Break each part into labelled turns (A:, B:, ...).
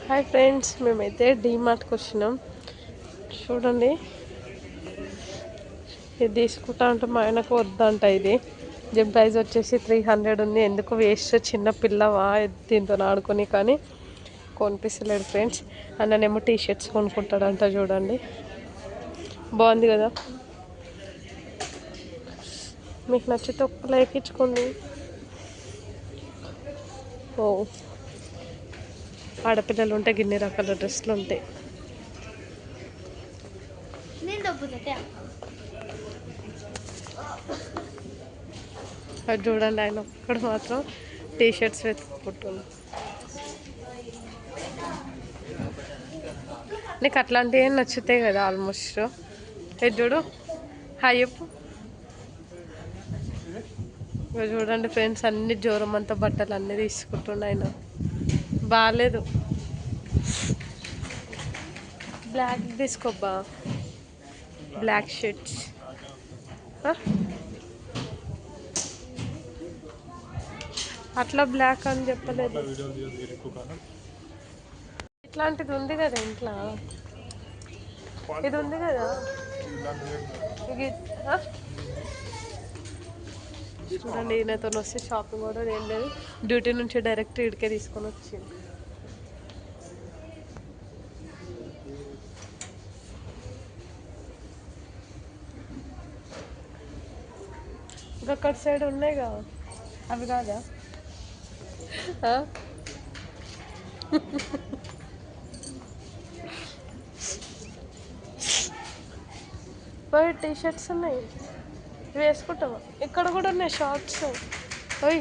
A: Hi friends, మేమైతే డీమార్ట్కి వచ్చినాం. చూడండి, ఇది తీసుకుంటా అంటే మా ఆయనకు వద్దంట. ఇది దీని ప్రైస్ వచ్చేసి 300 ఉంది. ఎందుకు వేస్ట్, చిన్న పిల్లవా దీంతో ఆడుకొని, కానీ కొనిపిస్తలేడు ఫ్రెండ్స్. అన్ననేమో టీ షర్ట్స్ కొనుక్కుంటాడంట. చూడండి, బాగుంది కదా. మీకు నచ్చితే ఒక్క లైక్ ఇచ్చుకోండి. ఓ, ఆడపిల్లలు ఉంటే గిన్నె రకాల డ్రెస్సులు ఉంటాయి. అది చూడండి, ఆయన ఒక్కడు మాత్రం టీ షర్ట్స్ వెతుక్కుంటున్నాను. నీకు అట్లాంటివి ఏం నచ్చుతాయి కదా ఆల్మోస్ట్. ఇది చూడు, హాయ్ చెప్పు. ఇక చూడండి ఫ్రెండ్స్, అన్ని జ్వరం అంతా బట్టలు అన్నీ తీసుకుంటుండే ఆయన. బాగాలేదు, బ్లాక్ తీసుకోబ్బా, బ్లాక్ షర్ట్స్. అట్లా బ్లాక్ అని చెప్పలేదు. ఇట్లాంటిది ఉంది కదా ఇంట్లో, ఇది ఉంది కదా. చూడండి, ఈయనతో వస్తే షాపింగ్ కూడా ఏం లేదు. డ్యూటీ నుంచి డైరెక్ట్ ఇడికే తీసుకొని వచ్చింది. అక్కడ సైడ్ ఉన్నాయి కదా, అవి కాదా? పోయి టీ షర్ట్స్ ఉన్నాయి, వేసుకుంటావా? ఇక్కడ కూడా ఉన్నాయి షార్ట్స్. పోయి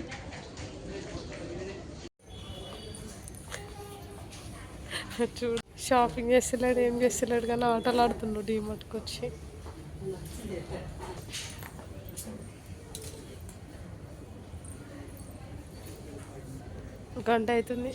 A: చూడు, షాపింగ్ చేస్తలేడు, ఏం చేస్తలేడు, కానీ ఆటలు ఆడుతున్నాడు డీమార్ట్కి వచ్చి. గంట అవుతుంది.